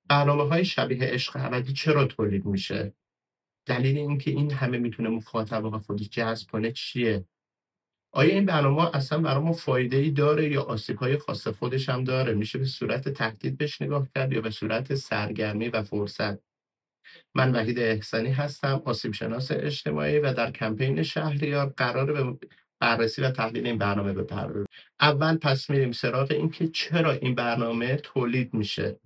برنامه‌های شبیه عشق ابدی چرا تولید میشه؟ دلیل اینکه این همه میتونه مخاطب به خودش جذب کنه چیه؟ آیا این برنامه اصلا برای ما فایده‌ای داره یا آسیب‌های خاص خودش هم داره؟ میشه به صورت تهدید بهش نگاه کرد یا به صورت سرگرمی و فرصت؟ من وحید احسانی هستم، آسیب‌شناس اجتماعی و در کمپین شهریار قراره به بررسی و تحلیل این برنامه بپردازیم. اول پس میریم سراغ این که چرا این برنامه تولید میشه.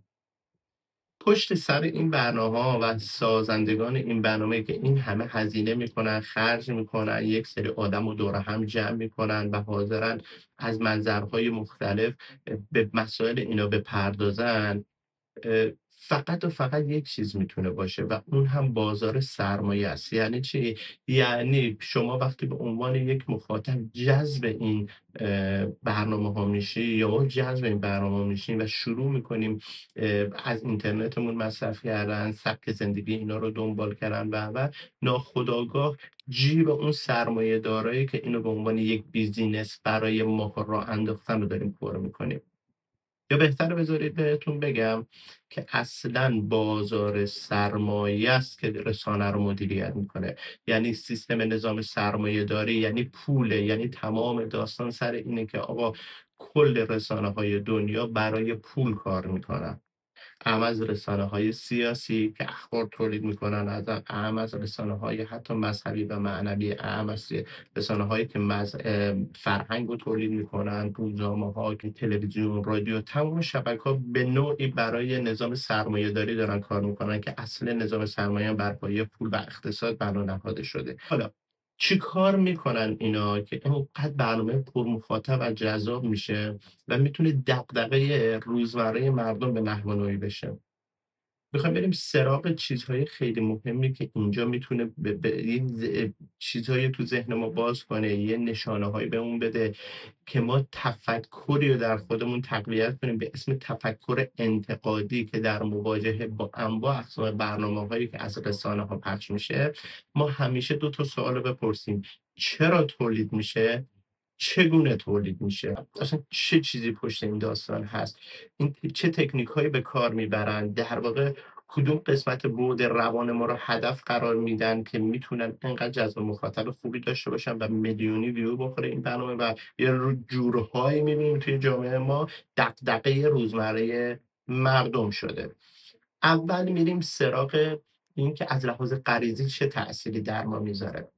پشت سر این برنامه‌ها و سازندگان این برنامه که این همه هزینه میکنن، خرج میکنن، یک سری آدم رو دور هم جمع میکنن و حاضرن از منظرهای مختلف به مسائل اینا بپردازن، فقط و فقط یک چیز میتونه باشه و اون هم بازار سرمایه است. یعنی چی؟ یعنی شما وقتی به عنوان یک مخاطب جذب این برنامه ها میشی یا ما جذب این برنامه میشیم و شروع میکنیم از اینترنتمون مصرف کردن، سبک زندگی اینا رو دنبال کردن و ناخودآگاه جیب اون سرمایه دارایی که اینو به عنوان یک بیزینس برای ما راه انداختن رو داریم پر میکنیم. یا بهتره بذارید بهتون بگم که اصلا بازار سرمایه است که رسانه رو مدیریت میکنه. یعنی سیستم نظام سرمایه داری یعنی پوله، یعنی تمام داستان سر اینه که آقا کل رسانه های دنیا برای پول کار میکنن. اهم از رسانه‌های سیاسی که اخبار تولید میکنن، اهم از رسانه‌های حتی مذهبی و معنوی، اهم از رسانه‌هایی که فرهنگ رو تولید میکنن، روزنامه‌ها که تلویزیون، رادیو، تمام شبکه‌ها به نوعی برای نظام سرمایه‌داری دارن کار میکنن که اصل نظام سرمایه بر پایه پول و اقتصاد بنا نهاده شده. حالا چی کار میکنن اینا که اینقدر برنامه پر مخاطب و جذاب میشه و میتونه دغدغه روزمره مردم به نحو نوعی بشه؟ میخوایم بریم سراغ چیزهای خیلی مهمی که اینجا میتونه چیزهایی تو ذهن ما باز کنه، یه نشانه‌هایی بهمون بده که ما تفکری رو در خودمون تقویت کنیم به اسم تفکر انتقادی که در مواجهه با انواع اقسام برنامه‌هایی که از رسانه‌ها پخش میشه ما همیشه دو تا سوال رو بپرسیم: چرا تولید میشه؟ چگونه تولید میشه؟ اصلا چه چیزی پشت این داستان هست؟ این چه تکنیک هایی به کار میبرن؟ در واقع کدوم قسمت بعد روان ما رو هدف قرار میدن که میتونن انقدر جذب مخاطب خوبی داشته باشن و میلیونی ویو بخوره این برنامه و یه جورهایی میبینیم توی جامعه ما دغدغه روزمره مردم شده. اول میریم سراغ این که از لحاظ غریزی چه تأثیری در ما میذاره.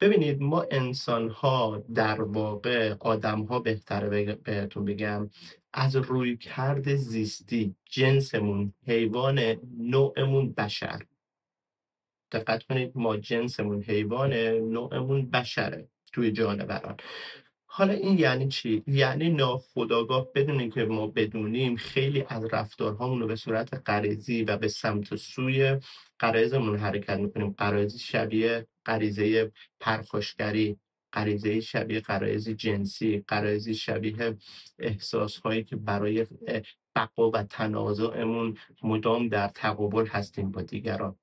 ببینید ما انسان‌ها در واقع آدم‌ها بهتره بهتون بگم از رویکرد زیستی جنسمون حیوان، نوعمون بشر. دقت کنید ما جنسمون حیوانه، نوعمون بشره توی جانوران. حالا این یعنی چی؟ یعنی ناخودآگاه بدون اینکه ما بدونیم خیلی از رفتارهامون رو به صورت غریزی و به سمت و سوی غرایزمون حرکت میکنیم. غرایزی شبیه غریزه پرخاشگری، غریزه شبیه غرایز جنسی، غرایزی شبیه احساسهایی که برای بقا و تنازعمون مدام در تقابل هستیم با دیگران.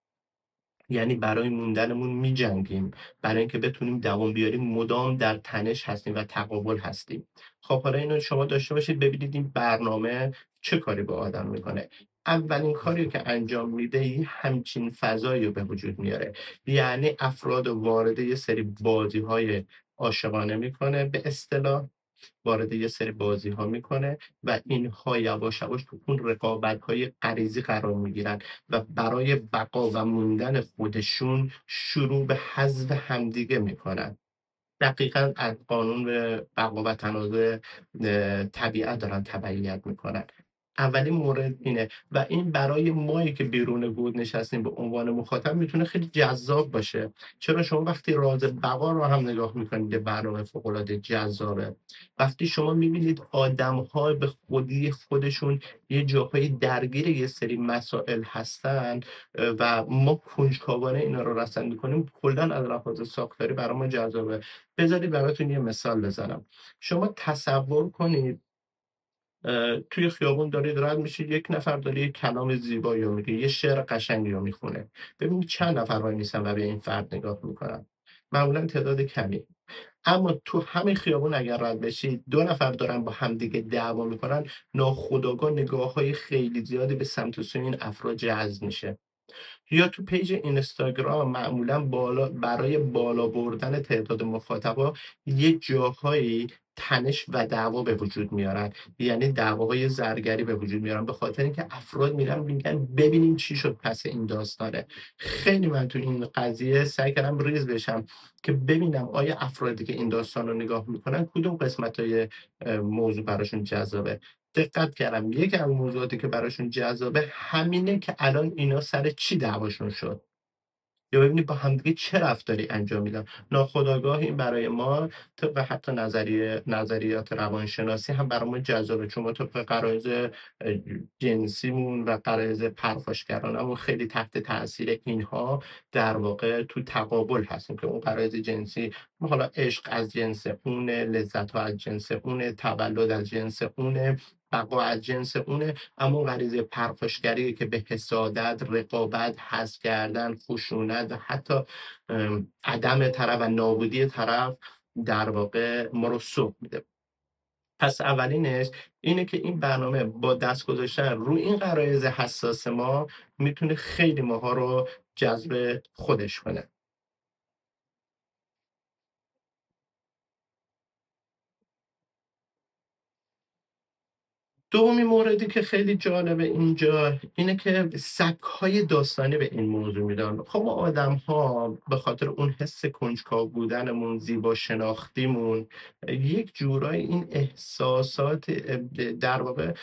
یعنی برای موندنمون می‌جنگیم، برای اینکه بتونیم دوام بیاریم مدام در تنش هستیم و تقابل هستیم. خب حالا اینو شما داشته باشید ببینید این برنامه چه کاری با آدم میکنه. اولین کاری که انجام میده یه همچین فضایی رو به وجود میاره. یعنی افراد وارد یه سری بازی‌های عاشقانه میکنه، به اصطلاح وارد یه سری بازی‌ها میکنه و اینها یواش یواش تو اون رقابت‌های غریزی قرار میگیرن و برای بقا و موندن خودشون شروع به حذف همدیگه میکنن. دقیقا از قانون بقا و تنازع طبیعت دارن تبعیت میکنن. اولین مورد اینه و این برای مایی که بیرون گود نشستیم به عنوان مخاطب میتونه خیلی جذاب باشه. چرا شما وقتی راز بقا رو هم نگاه میکنید برنامه فوق‌العاده جذابه. وقتی شما میبینید آدم‌ها به خودی خودشون یه جاهای درگیر یه سری مسائل هستن و ما کنجکاوانه اینا رو رسندگی کنیم، کلا از لحاظ ساختاری برای ما جذابه. بذارید براتون یه مثال بزنم. شما تصور کنید توی خیابون دارید رد میشید، یک نفر داره یک کلام زیبایی رو میگه، یه شعر قشنگی رو میخونه. ببینید چند نفر وای میسن و به این فرد نگاه میکنن؟ معمولا تعداد کمی. اما تو همین خیابون اگر رد بشید 2 نفر دارن با همدیگه دعوا میکنن، ناخودآگاه نگاه‌های خیلی زیادی به سمت و سوی این افراد جذب میشه. یا تو پیج اینستاگرام معمولا برای بالا بردن تعداد مخاطبا یه جاهایی تنش و دعوا به وجود میارن، یعنی دعواهای زرگری به وجود میارن، به خاطر اینکه افراد میرن میگن ببینیم چی شد پس این داستانه. خیلی من تو این قضیه سعی کردم ریز بشم که ببینم آیا افرادی که این داستان رو نگاه میکنن کدوم قسمت های موضوع براشون جذابه. دقت کردم یکی از موضوعاتی که براشون جذابه همینه که الان اینا سر چی دعواشون شد، یا ببینید با همدیگه چه رفتاری انجام میدن. ناخودآگاه این برای ما طبق حتی نظریات روانشناسی هم برای ما جذابه، چون ما طبق غرایز جنسیمون و غرایز پرخاشگرانمون خیلی تحت تاثیر اینها در واقع تو تقابل هستیم که اون غرایز جنسی، حالا عشق از جنس اونه، لذت ها از جنس اونه، تولد از جنس اونه، بقا از جنس اونه، اما اون غریزه پرخاشگری که به حسادت، رقابت، حسد کردن، خشونت و حتی عدم طرف و نابودی طرف در واقع ما رو سوق میده. پس اولینش اینه که این برنامه با دست گذاشتن روی این غرایز حساس ما میتونه خیلی ماها رو جذب خودش کنه. دومین موردی که خیلی جالبه اینجا اینه که سبک‌های داستانی به این موضوع میدن. خب ما آدم‌ها به خاطر اون حس کنجکاو بودنمون، زیبا شناختیمون، یک جورایی این احساسات در واقع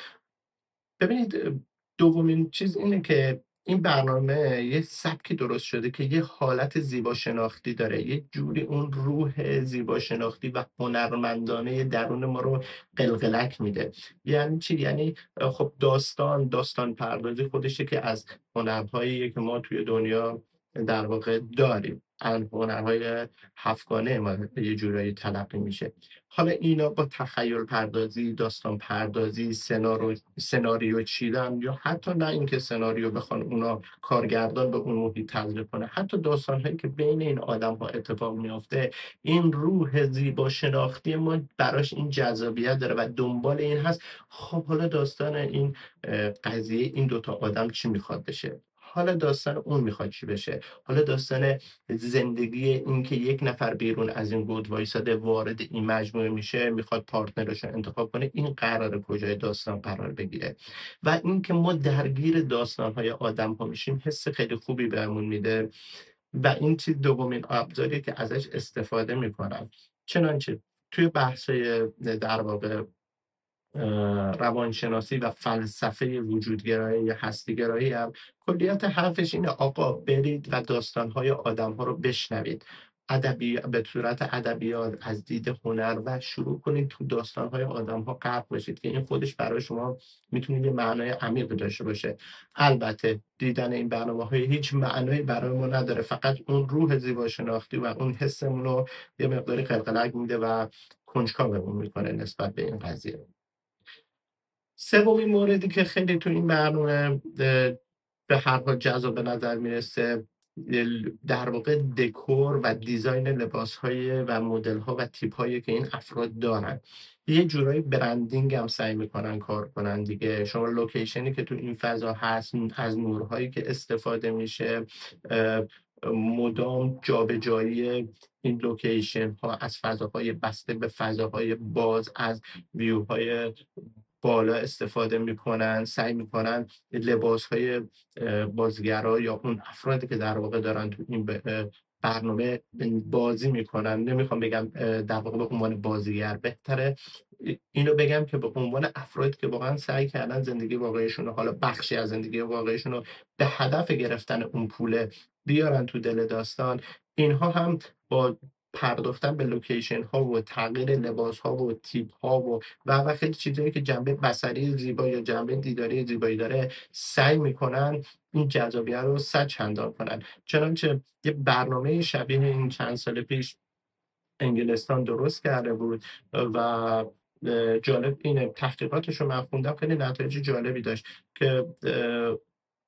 ببینید دومین چیز اینه که این برنامه یه سبکی درست شده که یه حالت زیبا شناختی داره، یه جوری اون روح زیبا شناختی و هنرمندانه درون ما رو قلقلک میده. یعنی چی؟ یعنی خب داستان پردازی خودشه که از هنرهاییه که ما توی دنیا در واقع داریم، از هنرهای هفتگانه ما یه جورایی تلقی میشه. حالا اینا با تخیل پردازی، داستان پردازی، سناریو چیدن، یا حتی نه اینکه سناریو بخوان اونا کارگردان به اون محیط تزریق کنه، حتی داستان هایی که بین این آدم ها اتفاق میافته، این روح زیبا شناختی ما براش این جذابیت داره و دنبال این هست. خب حالا داستان این قضیه این دوتا آدم چی میخواد بشه، حالا داستان اون میخواد چی بشه، حالا داستان زندگی این که یک نفر بیرون از این گود وایساده وارد این مجموعه میشه، میخواد پارتنرش رو انتخاب کنه، این قرار کجای داستان قرار بگیره. و اینکه ما درگیر داستان‌های آدم‌ها میشیم حس خیلی خوبی بهمون میده و این چیز دومین ابزاری که ازش استفاده میکنن. چنانچه توی بحث‌های در واقع روانشناسی و فلسفه وجودگرایی یا هستیگرایی هم کلیت حرفش اینه آقا برید و داستانهای آدمها رو بشنوید، به صورت ادبیات از دید هنر و شروع کنید تو داستانهای آدمها غرق بشید که این خودش برای شما میتونه یه معنای عمیق داشته باشه. البته دیدن این برنامه‌های هیچ معنایی برای ما نداره، فقط اون روح زیبا شناختی و اون حسمون رو یه مقداری قلقلک میده و کنجکاومون میکنه نسبت به این قضیه. سومین موردی که خیلی تو این برنامه به هر حال جذاب به نظر میرسه در واقع دکور و دیزاین لباس‌های و مدل‌ها و تیپ‌هایی که این افراد دارن. یه جورایی برندینگ هم سعی میکنن کار کنن دیگه. شما لوکیشنی که تو این فضا هست، از نورهایی که استفاده میشه، مدام جابجایی این لوکیشن ها از فضاهای بسته به فضاهای باز، از ویوهای بالا استفاده میکنن، سعی میکنن لباس های بازیگرا یا اون افرادی که در واقع دارن تو این برنامه بازی میکنن، نمیخوام بگم در واقع به عنوان بازیگر، بهتره اینو بگم که به عنوان افرادی که واقعا سعی کردن زندگی واقعیشون رو، حالا بخشی از زندگی واقعیشون رو به هدف گرفتن اون پول بیارن تو دل داستان. اینها هم با پرداختن به لوکیشن ها و تغییر لباس ها و تیپ ها و خیلی چیزایی که جنبه بصری زیبایی یا جنبه دیداری زیبایی داره، سعی میکنن این جذابیت رو صد چندان کنن. چنانچه یه برنامه شبیه این چند سال پیش انگلستان درست کرده بود و جالب اینه تحقیقاتش رو من خوندم، خیلی نتایج جالبی داشت که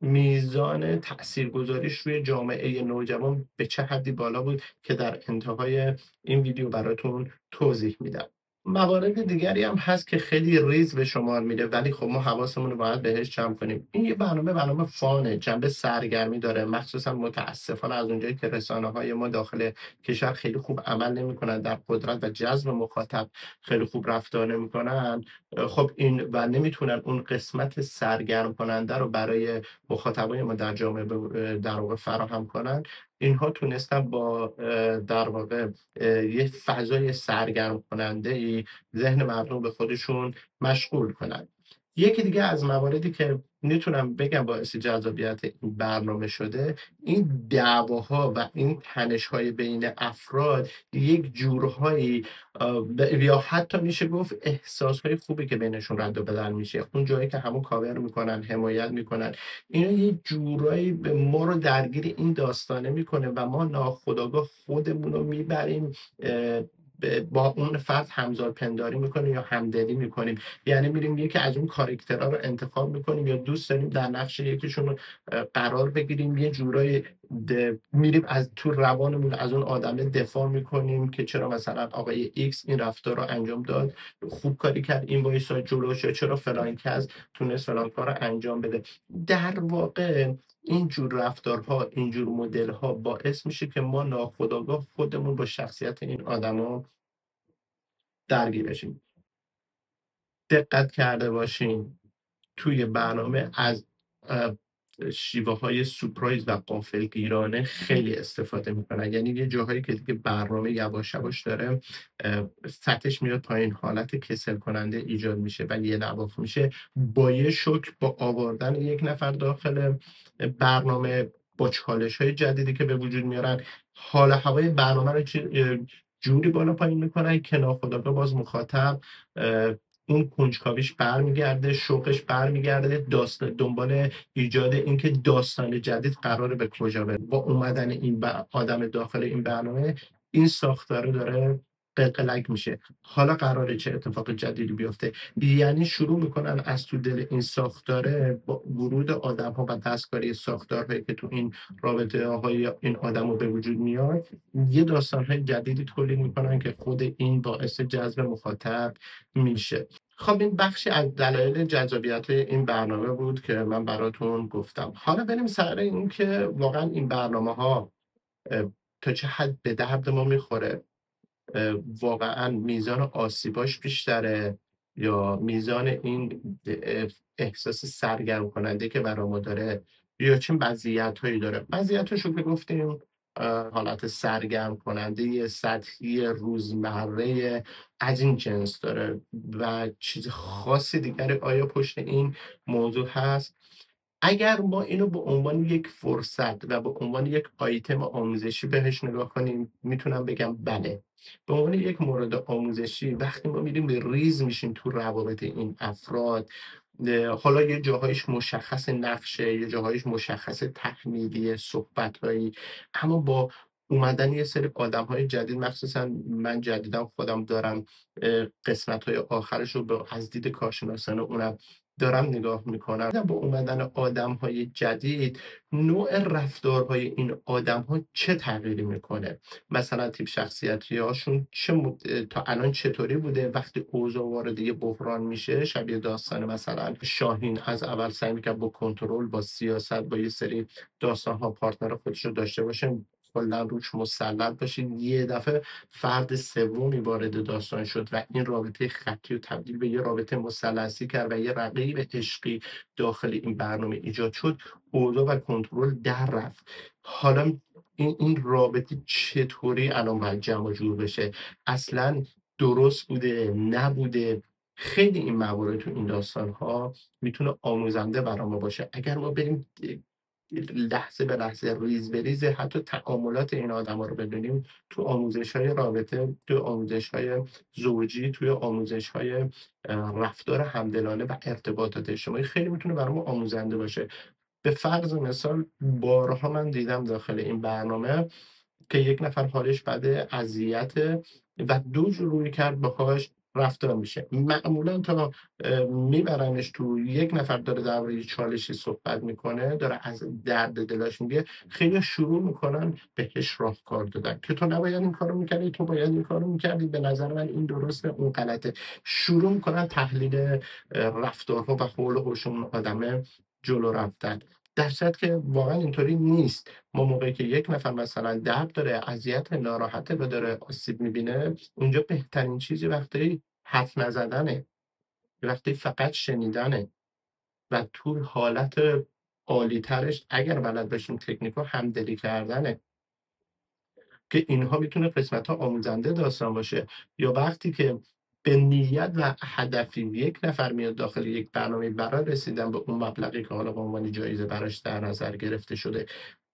میزان تاثیرگذاریش روی جامعه نوجوان به چه حدی بالا بود که در انتهای این ویدیو براتون توضیح میدم. موارد دیگری هم هست که خیلی ریز به شمار میره، ولی خب ما حواسمون رو باید بهش جمع کنیم. این یه برنامه فانه، جنبه سرگرمی داره، مخصوصا متاسفانه از اونجایی که رسانه‌های ما داخل کشور خیلی خوب عمل نمی‌کنن، در قدرت و جذب مخاطب خیلی خوب رفتار نمی‌کنن، خب این و نمیتونن اون قسمت سرگرم کننده رو برای مخاطبای ما در جامعه در واقع فراهم کنن. اینها تونستن با در واقع یه فضای سرگرم کننده ای ذهن مردم به خودشون مشغول کنن. یکی دیگه از مواردی که میتونم بگم باعث جذابیت این برنامه شده، این دعواها و این تنش‌های بین افراد یک جورهایی یا حتی میشه گفت احساس‌های خوبی که بینشون رد و بدل میشه، اون جایی که همون کاور میکنن، حمایت میکنن، اینا یه جورایی به ما رو درگیر این داستانه میکنه و ما ناخودآگاه خودمون رو میبریم با اون فرد همزاد پنداری میکنیم یا همدلی میکنیم. یعنی میریم یکی از اون کاراکترها رو انتخاب میکنیم یا دوست داریم در نقش یکیشون رو قرار بگیریم، یه جورایی میریم از تو روانمون از اون آدم دفاع میکنیم که چرا مثلا آقای ایکس این رفتار رو انجام داد، خوب کاری کرد، این وایسا جلوش، چرا فلان کس تونست فلان کار رو انجام بده. در واقع اینجور رفتارها، اینجور مدل‌ها باعث میشه که ما ناخودآگاه خودمون با شخصیت این آدما درگیر بشیم. دقت کرده باشین توی برنامه از شیوه‌های سورپرایز و غافلگیرانه خیلی استفاده میکنن. یعنی یه جاهایی که دیگه برنامه یواش یواش داره سطحش میاد پایین، حالت کسل کننده ایجاد میشه و یه نواخت میشه، با یه شوک، با آوردن یک نفر داخل برنامه، با چالش‌های جدیدی که به وجود میارن، حال هوای برنامه رو جوری بالا پایین میکنن که ناخودآگاه باز مخاطب اون کنجکاویش برمیگرده، شوقش برمیگرده، دنبال ایجاد اینکه داستان جدید قراره به کجا بره. با اومدن این آدم داخل این برنامه، این ساختاره داره قلقلک میشه. حالا قراره چه اتفاق جدیدی بیفته؟ یعنی شروع میکنن از تو دل این ساختاره با ورود آدم ها و دستکاری ساختارهایی که تو این رابطه های این آدم ها به وجود میاد، یه داستان های جدیدی تولید میکنن که خود این باعث جذب مخاطب میشه. خب این بخشی از دلایل جذابیت این برنامه بود که من براتون گفتم. حالا بریم سر این که واقعا این برنامه ها تا چه حد به درد ما میخوره، واقعا میزان آسیباش بیشتره یا میزان این احساس سرگرم کننده که برای ما داره، یا چه مزیت هایی داره. مزیتاشو که گفتیم حالت سرگرم کننده سطحی روزمره از این جنس داره و چیز خاصی دیگری آیا پشت این موضوع هست؟ اگر ما اینو به عنوان یک فرصت و به عنوان یک آیتم آموزشی بهش نگاه کنیم، میتونم بگم بله. به عنوان یک مورد آموزشی وقتی ما میریم به ریز میشیم تو روابط این افراد، حالا یه جاهایش مشخص نقشه، یه جاهایش مشخص تحمیلی صحبتهایی، اما با اومدن یه سری آدم‌های جدید، مخصوصا من جدیدم خودم دارم قسمت‌های آخرش رو از دید کارشناسانه اونم دارم نگاه میکنم، با اومدن آدم‌های جدید نوع رفتارهای این آدم‌ها چه تغییری میکنه. مثلا تیپ شخصیتی هاشون تا الان چطوری بوده، وقتی اوضاع وارد یه بحران میشه، شبیه داستان مثلا شاهین از اول سعی میکرد با کنترل، با سیاست، با یه سری داستان‌ها پارتنر خودش رو داشته باشه، کلا روش مسلط باشید، یه دفعه فرد سومی وارد داستان شد و این رابطه خطی و تبدیل به یه رابطه مثلثی کرد و یه رقیب عشقی داخل این برنامه ایجاد شد، اوضاع و کنترل در رفت. حالا این رابطه چطوری الان باید جمع جور بشه؟ اصلا درست بوده، نبوده؟ خیلی این موارد تو این داستان ها میتونه آموزنده برای ما باشه. اگر ما بریم لحظه به لحظه، ریز به ریز حتی تعاملات این آدم ها رو بدونیم، تو آموزش های رابطه، تو آموزش های زوجی، توی آموزش های رفتار همدلانه و ارتباطات اجتماعی، خیلی میتونه برای ما آموزنده باشه. به فرض مثال بارها من دیدم داخل این برنامه که یک نفر حالش بده، اذیت و دو جور روی کرد باهاش، رفتار میشه. معمولا تا میبرنش تو، یک نفر داره درباره یه چالشی صحبت میکنه، داره از درد دلاش میگه، خیلی شروع میکنن بهش راهکار دادن که تو نباید این کارو میکردی، تو باید این کارو میکردی، به نظر من این درسته، اون غلطه. شروع میکنن تحلیل رفتارها و حول و حوش اون آدمه جلو رفتن، در صورتی که واقعا اینطوری نیست. ما موقعی که یک نفر مثلا درد داره، اذیت، ناراحته و داره آسیب میبینه، اونجا بهترین چیزی وقتی حرف نزدنه، وقتی فقط شنیدنه و تو حالت عالی ترش اگر بلد باشیم تکنیکا همدلی کردنه، که اینها میتونه قسمت ها آموزنده داستان باشه. یا وقتی که به نیت و هدفی یک نفر میاد داخل یک برنامه برای رسیدن به اون مبلغی که حالا به عنوان جایزه براش در نظر گرفته شده،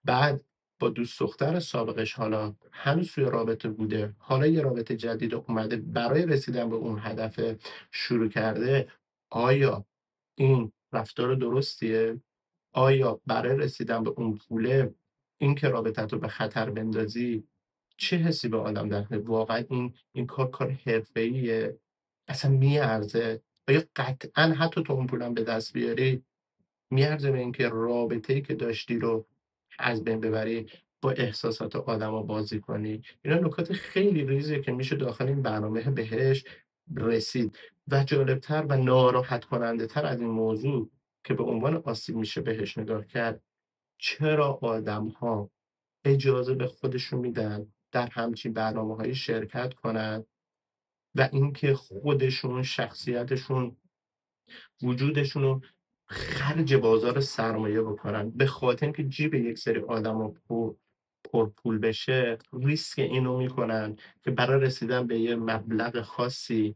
بعد با دوست دختر سابقش حالا هنوز توی رابطه بوده، حالا یه رابطه جدید اومده، برای رسیدن به اون هدف شروع کرده، آیا این رفتار درستیه؟ آیا برای رسیدن به اون پوله، این که رابطت رو به خطر بندازی، چه حسی به آدم داره؟ واقعا این کار حرفه‌ایه؟ اصلا میارزه؟ آیا قطعا حتی تو اون پولم به دست بیاری میارزه به اینکه رابطه‌ای که داشتی رو از بین ببری، با احساسات آدما بازی کنی؟ اینا نکات خیلی ریزیه که میشه داخل این برنامه بهش رسید. و جالبتر و ناراحت کننده تر از این موضوع که به عنوان آسیب میشه بهش نگاه کرد، چرا آدم‌ها اجازه به خودشون میدن در همچین برنامه‌هایی شرکت کنن و اینکه خودشون، شخصیتشون، وجودشون رو خرج بازار سرمایه بکنن، به خاطر اینکه جیب یک سری آدم پرپول بشه، ریسک اینو میکنن که برای رسیدن به یه مبلغ خاصی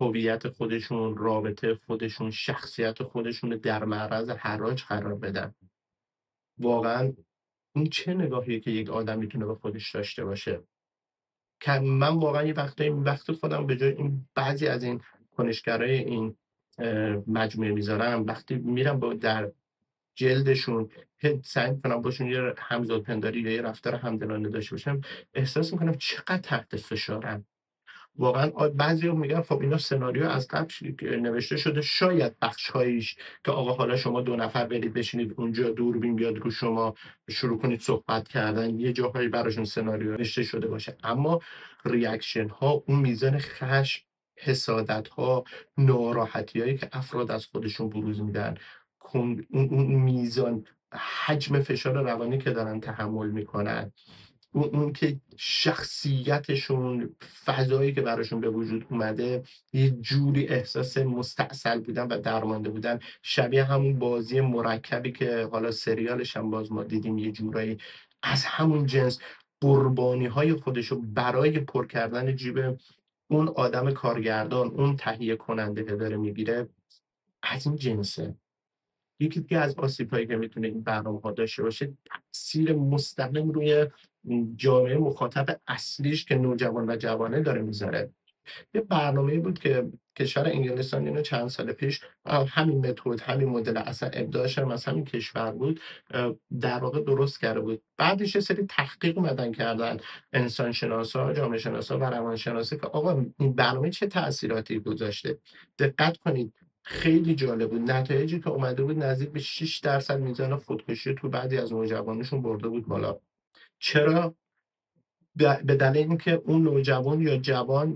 هویت خودشون، رابطه خودشون، شخصیت خودشون رو در معرض حراج قرار بدن. واقعا این چه نگاهیه که یک آدم میتونه به خودش داشته باشه؟ که من واقعا یه وقت خودم به جای این بعضی از این کنشگرای این مجموعه میذارم، وقتی میرم با در جلدشون سعی میکنم باشون یه همزاد پنداری یا یه رفتار همدلانه داشته باشم، احساس میکنم چقدر تحت فشارن. واقعا بعضیا میگن خب اینا سناریو از قبل نوشته شده، شاید بخش‌هاییش که آقا حالا شما دو نفر برید بشینید اونجا، دوربین بیاد رو شما، شروع کنید صحبت کردن، یه جاهایی براشون سناریو نوشته شده باشه، اما ریاکشن ها، اون میزان خشم، حسادت ها، ناراحتی هایی که افراد از خودشون بروز میدن، اون میزان حجم فشار روانی که دارن تحمل میکنن، اون که شخصیتشون، فضایی که براشون به وجود اومده، یه جوری احساس مستعسل بودن و درمانده بودن، شبیه همون بازی مرکبی که حالا سریالش هم باز ما دیدیم، یه جورایی از همون جنس قربانی های خودشو برای پر کردن جیب اون آدم کارگردان، اون تهیه کننده که داره میگیره، از این جنسه. یکی دیگه از آسیب‌هایی که میتونه این برنامه‌ها داشته باشه، تاثیر مستقیم روی جامعه مخاطب اصلیش که نوجوان و جوانه داره میذاره. یه برنامه‌ای بود که کشور انگلستان اینو چند سال پیش، همین متد، همین مدل، اصلا ابداعش هم از همین کشور بود، در واقع درست کرده بود. بعدش یه سری تحقیق اومدن کردن انسان شناسا، جامعه شناسا و روانشناسا که آقا این برنامه چه تأثیراتی گذاشته. دقت کنید، خیلی جالب بود. نتایجی که اومده بود نزدیک به 6% میزان خودکشی تو بعضی از نوجوانشون برده بود بالا. چرا؟ به دلیل اینکه اون نوجوان یا جوان،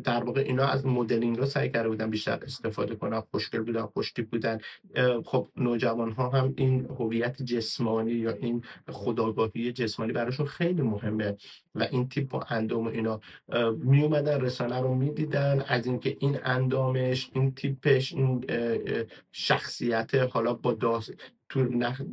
در واقع اینا از مدلینگ رو سعی کرده بودن بیشتر استفاده کنن، خوشگل بودن، خوشتیپ بودن. خب نوجوان ها هم این هویت جسمانی یا این خودآگاهی جسمانی براشون خیلی مهمه و این تیپ و اندام و اینا می اومدن رسانه رو میدیدن، از اینکه این اندامش، این تیپش، این شخصیت حالا با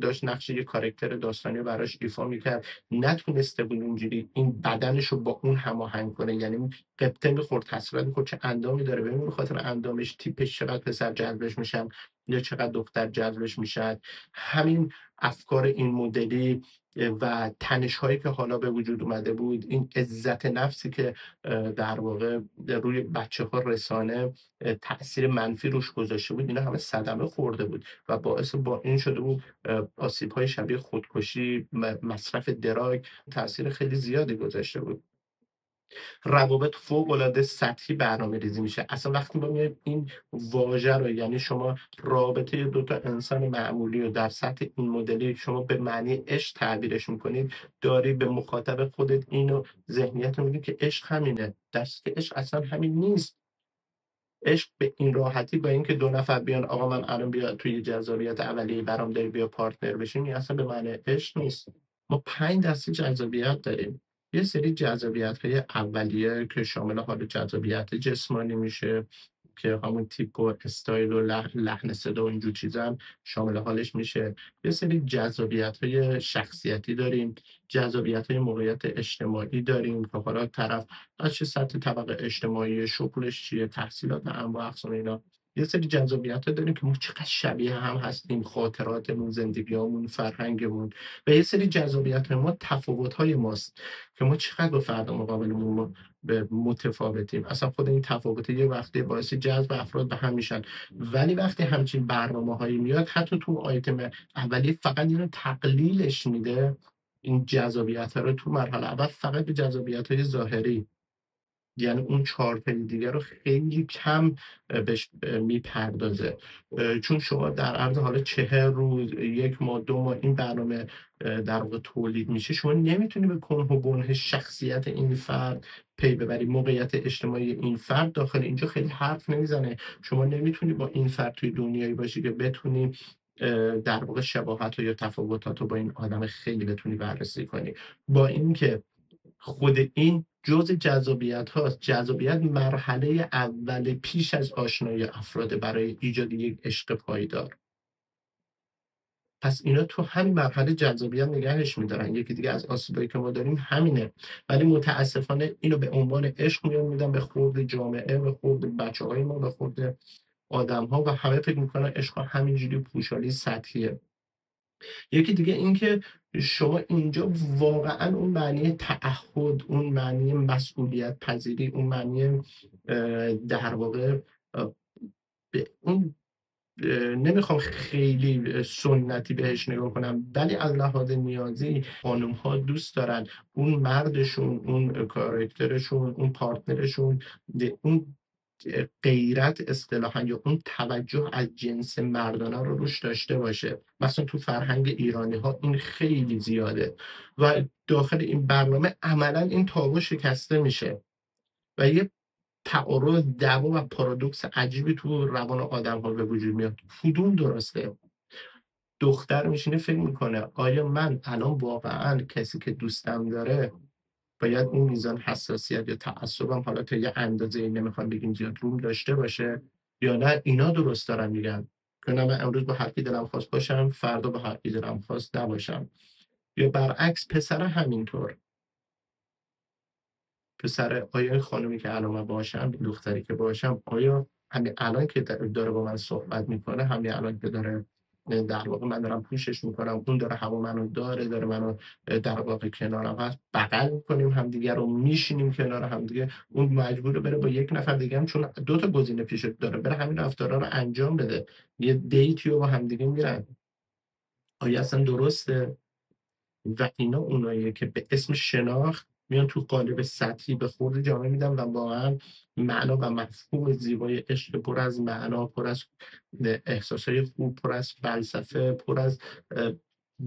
داشت نقش یه کاراکتر داستانی رو براش ایفا میکرد، نتونسته بود اونجوری این بدنش رو با اون هماهنگ کنه، یعنی قبطه میخورد، تصویر میخورد چه اندامی داره، ببین به خاطر اندامش، تیپش، چقدر پسر جذبش میشن یا چقدر دختر جذبش میشن. همین افکار این مدلی و تنش هایی که حالا به وجود اومده بود، این عزت نفسی که در واقع روی بچه ها رسانه تأثیر منفی روش گذاشته بود، اینا همه صدمه خورده بود و باعث با این شده بود آسیب های شبیه خودکشی، مصرف دراگ، تأثیر خیلی زیادی گذاشته بود. روابط فوق‌العاده سطحی برنامه‌ریزی میشه. اصلا وقتی ما میایم این واژه رو، یعنی شما رابطه دو تا انسان معمولی رو در سطح این مدلی شما به معنی عشق تعبیرش میکنید، داری به مخاطب خودت اینو ذهنیت رو میدی که عشق همینه، در صورتی که عشق اصلا همین نیست. عشق به این راحتی با اینکه دو نفر بیان آقا من الان بیا توی جذابیت اولیه برام داری بیا پارتنر بشیم، این اصلا به معنی عشق نیست. ما 5 دسته جذابیت داریم. یه سری جذابیت‌های اولیه که شامل حال جذابیت جسمانی میشه که همون تیپ و استایل و لحن صدا و اینجور چیزا هم شامل حالش میشه. یه سری جذابیت‌های شخصیتی داریم، جذابیت‌های موقعیت اجتماعی داریم که حالا طرف از چه سطح طبقه اجتماعی، شغلش چیه، تحصیلات انواع اقسام اینا. یه سری جذابیت‌ها داریم که ما چقدر شبیه هم هستیم، خاطراتمون، زندگیامون، فرهنگمون. و یه سری جذابیت ما تفاوت‌های ماست که ما چقدر با فرد مقابلمون به متفاوتیم. اصلا خود این تفاوت یه وقتی باعث جذب افراد به هم میشن، ولی وقتی همچین برنامه‌هایی میاد حتی تو آیتم اولیه فقط اینو تقلیلش میده، این جذابیت رو تو مرحله اول فقط به جذابیت‌های ظاهری، یعنی اون 4 پی دیگه رو خیلی کم بهش میپردازه. چون شما در عرض حالا 40 روز، 1 ماه، 2 ماه این برنامه در واقع تولید میشه، شما نمیتونی به کنه و بنه شخصیت این فرد پی ببری، موقعیت اجتماعی این فرد داخل اینجا خیلی حرف نمیزنه. شما نمیتونی با این فرد توی دنیایی باشی که بتونی در واقع شباهت یا تفاوتات رو با این آدم خیلی بتونی بررسی کنی. با اینکه خود این جزء جذابیت هاست. جذابیت مرحله اول پیش از آشنایی افراد برای ایجاد یک عشق پایدار. پس اینا تو همین مرحله جذابیت نگهش میدارن. یکی دیگه از آسیبایی که ما داریم همینه، ولی متاسفانه اینو به عنوان عشق میدن به خورد جامعه، به خورد بچه‌های ما، به خورد آدم‌ها، و همه فکر میکنن عشق همینجوری پوشالی سطحیه. یکی دیگه این که شما اینجا واقعا اون معنی تعهد، اون معنی مسئولیت پذیری، اون معنی در واقع به اون نمیخوام خیلی سنتی بهش نگاه کنم، ولی از لحاظ نیازی خانم ها دوست دارن اون مردشون، اون کاراکترشون، اون پارتنرشون، اون غیرت اصطلاحا یا اون توجه از جنس مردانه رو روش داشته باشه. مثلا تو فرهنگ ایرانی ها این خیلی زیاده و داخل این برنامه عملا این تابو شکسته میشه و یه تعارض، دعوا و پارادوکس عجیبی تو روان آدم ها به وجود میاد. کدوم درسته؟ دختر میشینه فکر میکنه آیا من الان واقعا کسی که دوستم داره باید اون میزان حساسیت یا تعصبم حالا تا یه اندازه، نمیخوام بگیم زیاد، روم داشته باشه، یا نه اینا درست دارن میگن که نه من امروز با هر کی دلم خواست باشم، فردا با هر کی دلم خواست نباشم. یا برعکس پسر همینطور. پسر آیا این خانومی که الان من باشم، دختری که باشم، آیا همین الان که داره با من صحبت میکنه، همین الان که داره در واقع من دارم پوشش میکنم، اون داره هوا منو داره منو در واقع کنارم هست، بغل میکنیم همدیگه رو، میشینیم کنار همدیگه، اون مجبوره بره با یک نفر دیگه هم چون 2 تا گزینه پیش داره بره همین رفتارا رو انجام بده، یه دیتی رو با همدیگه میرن. آیا اصلا درسته؟ و اینا اوناییه که به اسم شناخت میان تو قالب سطحی به خورد جامعه میدن و واقعا معنا و مفهوم زیبای عشق پر از معنا، پر از احساسای خوب، پر از فلسفه، پر از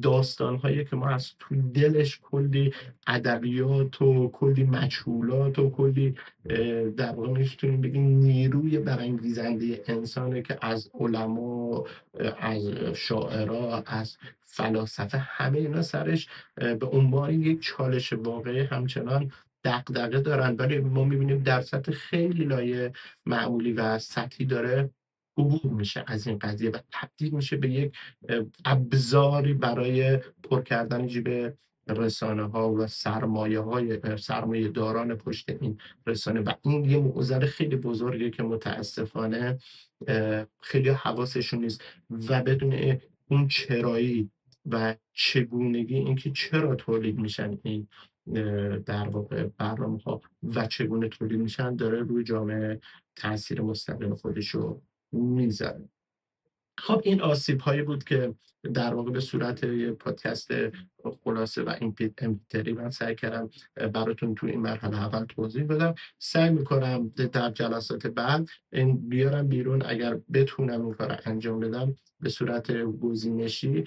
داستان‌هایی که ما از تو دلش کلی ادبیات و کلی مجهولات و کلی در واقع میتونیم بگیم نیروی برانگیزنده انسانه که از علما، از شاعرها، از فلاسفه، همه اینا سرش به عنوان یک چالش واقعی همچنان دغدغه دارن، ولی ما میبینیم در سطح خیلی لایه معمولی و سطحی داره عبور میشه از این قضیه و تبدیل میشه به یک ابزاری برای پر کردن جیب رسانه ها و سرمایه داران پشت این رسانه. و این یه معضل خیلی بزرگه که متاسفانه خیلی حواسشون نیست و بدون اون چرایی و چگونگی، اینکه چرا تولید میشن این در واقع برنامه ها و چگونه تولید میشن، داره روی جامعه تاثیر مستقیم خودشو میذاره. خب این آسیب هایی بود که در واقع به صورت یه پادکست خلاصه و امپیتری من سعی کردم براتون تو این مرحله اول توضیح بدم. سعی میکنم در جلسات بعد این بیارم بیرون، اگر بتونم این کار انجام بدم به صورت گزینشی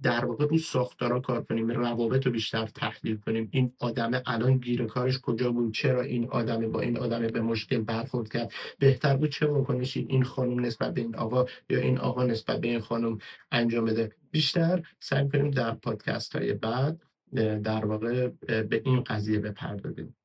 در واقع رو ساختارا کار کنیم، روابط رو بیشتر تحلیل کنیم. این آدم الان گیر کارش کجا بود، چرا این آدم با این آدم به مشکل برخورد کرد، بهتر بود چه واکنشی این خانم نسبت به این آقا یا این آقا نسبت به این خانم انجام بده. بیشتر سعی کنیم در پادکست های بعد در واقع به این قضیه بپردازیم.